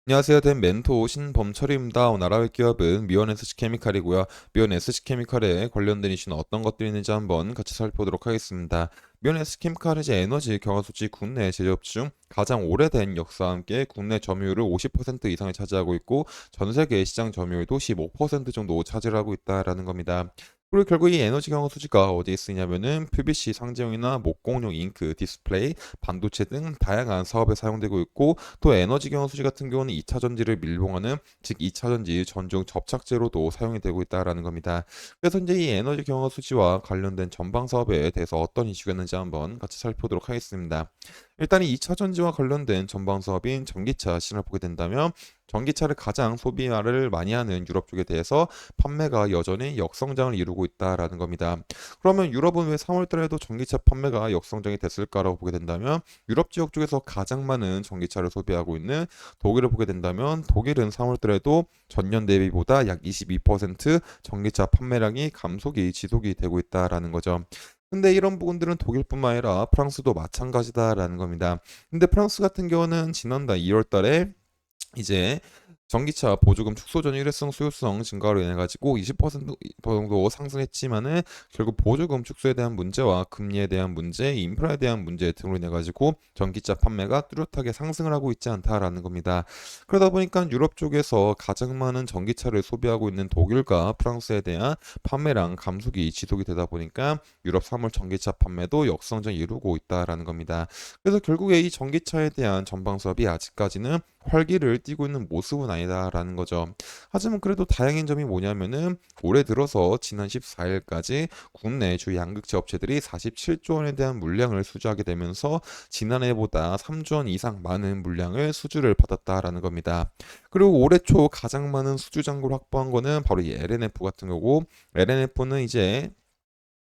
안녕하세요. 된 멘토 신범철입니다. 오늘 알아볼 기업은 미원 SC케미칼이고요. 미원 SC케미칼에 관련된 이슈는 어떤 것들이 있는지 한번 같이 살펴보도록 하겠습니다. 미원 SC케미칼은 이제 에너지 경화소지 국내 제조업 중 가장 오래된 역사와 함께 국내 점유율을 50% 이상을 차지하고 있고 전 세계 시장 점유율도 15% 정도 차지하고 있다라는 겁니다. 그리고 결국 이 에너지 경화 소지가 어디에 쓰이냐면은 PVC 상제용이나 목공용 잉크, 디스플레이, 반도체 등 다양한 사업에 사용되고 있고 또 에너지 경화 소지 같은 경우는 2차 전지를 밀봉하는 즉 2차 전지 전종 접착제로도 사용이 되고 있다라는 겁니다. 그래서 이제 이 에너지 경화 소지와 관련된 전방 사업에 대해서 어떤 이슈가 있는지 한번 같이 살펴보도록 하겠습니다. 일단 이 2차 전지와 관련된 전방 사업인 전기차 시장을 보게 된다면 전기차를 가장 소비를 많이 하는 유럽 쪽에 대해서 판매가 여전히 역성장을 이루고 있다라는 겁니다. 그러면 유럽은 왜 3월 달에도 전기차 판매가 역성장이 됐을까라고 보게 된다면 유럽 지역 쪽에서 가장 많은 전기차를 소비하고 있는 독일을 보게 된다면 독일은 3월 달에도 전년 대비보다 약 22% 전기차 판매량이 감속이 지속이 되고 있다라는 거죠. 근데 이런 부분들은 독일뿐만 아니라 프랑스도 마찬가지다라는 겁니다. 근데 프랑스 같은 경우는 지난달 2월 달에 이제 전기차 보조금 축소 전 일회성 수요성 증가로 인해 가지고 20% 정도 상승했지만은 결국 보조금 축소에 대한 문제와 금리에 대한 문제, 인프라에 대한 문제 등으로 인해 가지고 전기차 판매가 뚜렷하게 상승을 하고 있지 않다라는 겁니다. 그러다 보니까 유럽 쪽에서 가장 많은 전기차를 소비하고 있는 독일과 프랑스에 대한 판매량 감속이 지속이 되다 보니까 유럽 3월 전기차 판매도 역성장 이루고 있다라는 겁니다. 그래서 결국에 이 전기차에 대한 전방 사업이 아직까지는 활기를 띠고 있는 모습은 아니다라는 거죠. 하지만 그래도 다행인 점이 뭐냐면은 올해 들어서 지난 14일까지 국내 주 양극재 업체들이 47조 원에 대한 물량을 수주하게 되면서 지난해보다 3조 원 이상 많은 물량을 수주를 받았다라는 겁니다. 그리고 올해 초 가장 많은 수주 잔고를 확보한 거는 바로 이 LNF 같은 거고 LNF는 이제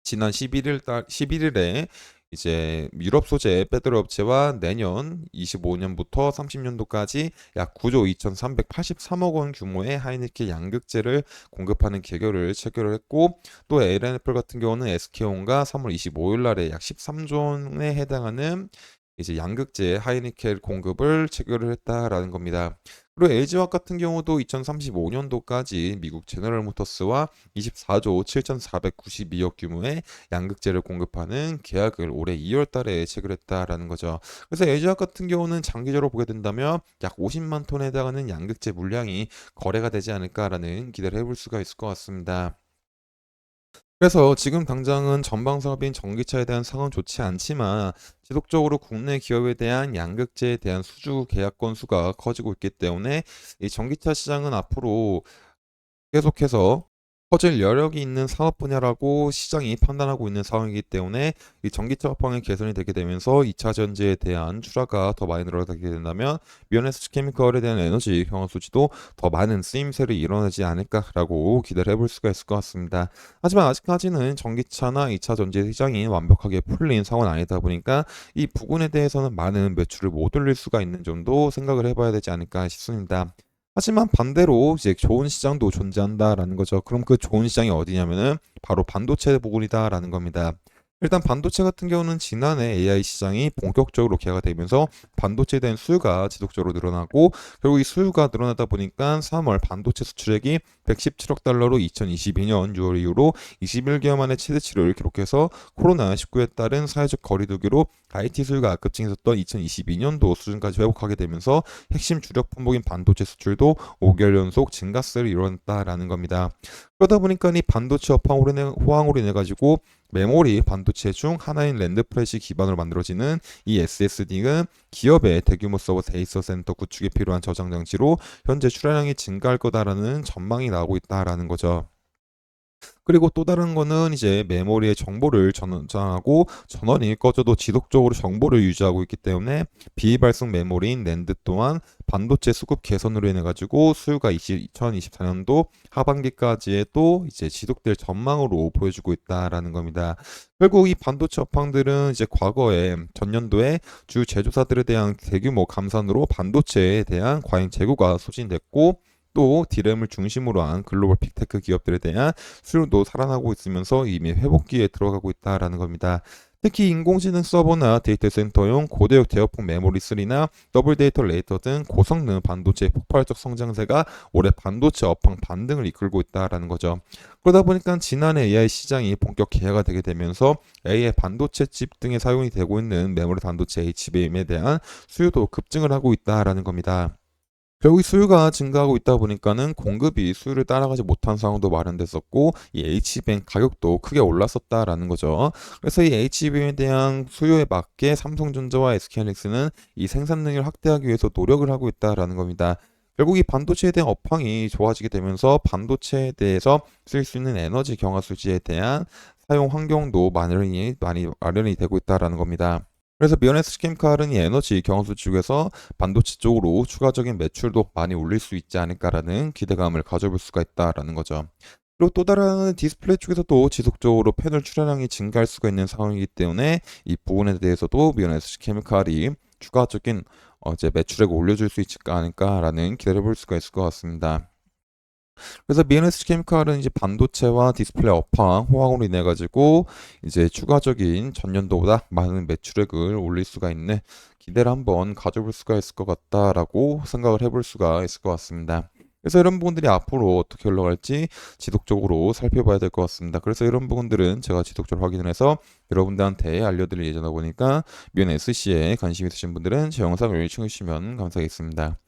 지난 11일에 이제 유럽 소재 배터리 업체와 내년 25년부터 30년도까지 약 9조 2,383억 원 규모의 하이니켈 양극재를 공급하는 계약을 체결을 했고 또 LNF 같은 경우는 SK온과 3월 25일 날에 약 13조 원에 해당하는 이제 양극재 하이니켈 공급을 체결을 했다라는 겁니다. 그리고 LG화학 같은 경우도 2035년도까지 미국 제너럴 모터스와 24조 7,492억 규모의 양극재를 공급하는 계약을 올해 2월 달에 체결했다라는 거죠. 그래서 LG화학 같은 경우는 장기적으로 보게 된다면 약 50만 톤에 해당하는 양극재 물량이 거래가 되지 않을까라는 기대를 해볼 수가 있을 것 같습니다. 그래서 지금 당장은 전방 사업인 전기차에 대한 상황은 좋지 않지만 지속적으로 국내 기업에 대한 양극재에 대한 수주 계약 건수가 커지고 있기 때문에 이 전기차 시장은 앞으로 계속해서 커질 여력이 있는 사업 분야라고 시장이 판단하고 있는 상황이기 때문에 이 전기차 업황이 개선이 되게 되면서 2차 전지에 대한 출하가 더 많이 늘어나게 된다면 미온에스 케미컬에 대한 에너지 경화 수지도 더 많은 쓰임새를 일어나지 않을까라고 기대를 해볼 수가 있을 것 같습니다. 하지만 아직까지는 전기차나 2차 전지 시장이 완벽하게 풀린 상황은 아니다 보니까 이 부분에 대해서는 많은 매출을 못 올릴 수가 있는 점도 생각을 해봐야 되지 않을까 싶습니다. 하지만 반대로 이제 좋은 시장도 존재한다라는 거죠. 그럼 그 좋은 시장이 어디냐면은 바로 반도체 부분이다라는 겁니다. 일단 반도체 같은 경우는 지난해 AI 시장이 본격적으로 개화가 되면서 반도체에 대한 수요가 지속적으로 늘어나고 결국 이 수요가 늘어나다 보니까 3월 반도체 수출액이 117억 달러로 2022년 6월 이후로 21개월 만에 최대치를 기록해서 코로나19에 따른 사회적 거리두기로 IT 수요가 급증했었던 2022년도 수준까지 회복하게 되면서 핵심 주력 품목인 반도체 수출도 5개월 연속 증가세를 이뤄냈다라는 겁니다. 그러다 보니까 이 반도체 호황으로 인해 가지고 메모리 반도체 중 하나인 랜드프레시 기반으로 만들어지는 이 SSD는 기업의 대규모 서버 데이터 센터 구축에 필요한 저장 장치로 현재 출하량이 증가할 거다라는 전망이 나오고 있다라는 거죠. 그리고 또 다른 거는 이제 메모리의 정보를 저장하고 전원이 꺼져도 지속적으로 정보를 유지하고 있기 때문에 비발성 메모리인 낸드 또한 반도체 수급 개선으로 인해 가지고 수요가 2024년도 하반기까지에 또 이제 지속될 전망으로 보여주고 있다라는 겁니다. 결국 이 반도체 업황들은 이제 과거에 전년도에 주 제조사들에 대한 대규모 감산으로 반도체에 대한 과잉 재고가 소진됐고 또 디램을 중심으로 한 글로벌 빅테크 기업들에 대한 수요도 살아나고 있으면서 이미 회복기에 들어가고 있다라는 겁니다. 특히 인공지능 서버나 데이터 센터용 고대역 제어폭 메모리 3나 더블 데이터 레이터 등 고성능 반도체의 폭발적 성장세가 올해 반도체 업황 반등을 이끌고 있다라는 거죠. 그러다 보니까 지난해 AI 시장이 본격 개화가 되게 되면서 AI 반도체 칩 등에 사용이 되고 있는 메모리 반도체 HBM에 대한 수요도 급증을 하고 있다라는 겁니다. 결국 이 수요가 증가하고 있다 보니까는 공급이 수요를 따라가지 못한 상황도 마련됐었고 이 HBM 가격도 크게 올랐었다라는 거죠. 그래서 이 HBM에 대한 수요에 맞게 삼성전자와 SK하이닉스는 이 생산 능력을 확대하기 위해서 노력을 하고 있다라는 겁니다. 결국 이 반도체에 대한 업황이 좋아지게 되면서 반도체에 대해서 쓸 수 있는 에너지 경화 수지에 대한 사용 환경도 많이 마련이 되고 있다라는 겁니다. 그래서 미연에스 캠칼은 이 에너지 경화수 쪽에서 반도체 쪽으로 추가적인 매출도 많이 올릴 수 있지 않을까라는 기대감을 가져볼 수가 있다라는 거죠. 그리고 또 다른 디스플레이 쪽에서도 지속적으로 패널 출하량이 증가할 수가 있는 상황이기 때문에 이 부분에 대해서도 미연에스 케미칼이 추가적인 이제 매출액을 올려줄 수 있지 않을까라는 기대를 해볼 수가 있을 것 같습니다. 그래서 BNS 케미칼은 이제 반도체와 디스플레이 업황, 호황으로 인해 가지고 이제 추가적인 전년도보다 많은 매출액을 올릴 수가 있는 기대를 한번 가져볼 수가 있을 것 같다라고 생각을 해볼 수가 있을 것 같습니다. 그래서 이런 부분들이 앞으로 어떻게 흘러갈지 지속적으로 살펴봐야 될 것 같습니다. 그래서 이런 부분들은 제가 지속적으로 확인을 해서 여러분들한테 알려드릴 예정이다 보니까 미연 SC에 관심 있으신 분들은 제 영상을 시청해 주시면 감사하겠습니다.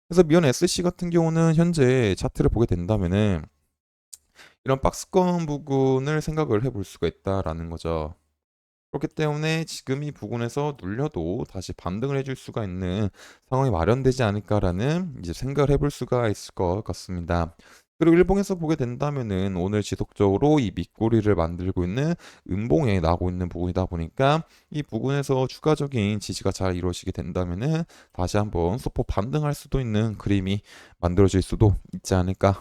그래서 미연 SC 같은 경우는 현재 차트를 보게 된다면은 이런 박스권 부근을 생각을 해볼 수가 있다라는 거죠. 그렇기 때문에 지금 이 부분에서 눌려도 다시 반등을 해줄 수가 있는 상황이 마련되지 않을까라는 이제 생각을 해볼 수가 있을 것 같습니다. 그리고 일봉에서 보게 된다면은 오늘 지속적으로 이 밑꼬리를 만들고 있는 음봉에 나오고 있는 부분이다 보니까 이 부분에서 추가적인 지지가 잘 이루어지게 된다면은 다시 한번 소폭 반등할 수도 있는 그림이 만들어질 수도 있지 않을까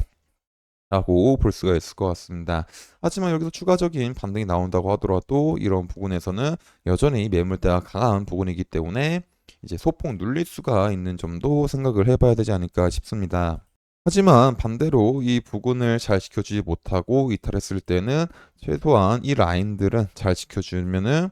라고 볼 수가 있을 것 같습니다. 하지만 여기서 추가적인 반등이 나온다고 하더라도 이런 부분에서는 여전히 매물대가 강한 부분이기 때문에 이제 소폭 눌릴 수가 있는 점도 생각을 해봐야 되지 않을까 싶습니다. 하지만 반대로 이 부분을 잘 지켜주지 못하고 이탈했을 때는 최소한 이 라인들은 잘 지켜줄지를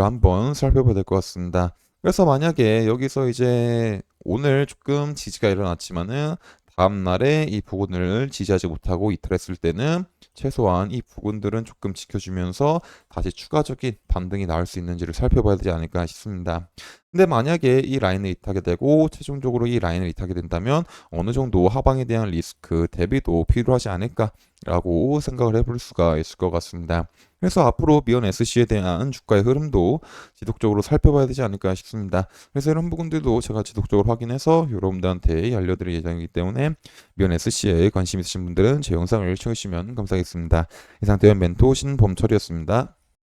한번 살펴봐야 될 것 같습니다. 그래서 만약에 여기서 이제 오늘 조금 지지가 일어났지만은 다음 날에 이 부분을 지지하지 못하고 이탈했을 때는 최소한 이 부분들은 조금 지켜주면서 다시 추가적인 반등이 나올 수 있는지를 살펴봐야 되지 않을까 싶습니다. 근데 만약에 이 라인을 이탈하게 되고 최종적으로 이 라인을 이탈하게 된다면 어느 정도 하방에 대한 리스크 대비도 필요하지 않을까라고 생각을 해볼 수가 있을 것 같습니다. 그래서 앞으로 미연 SC에 대한 주가의 흐름도 지속적으로 살펴봐야 되지 않을까 싶습니다. 그래서 이런 부분들도 제가 지속적으로 확인해서 여러분들한테 알려드릴 예정이기 때문에 미연 SC에 관심 있으신 분들은 제 영상을 시청해주시면 감사하겠습니다. 이상 대현 멘토 신범철이었습니다.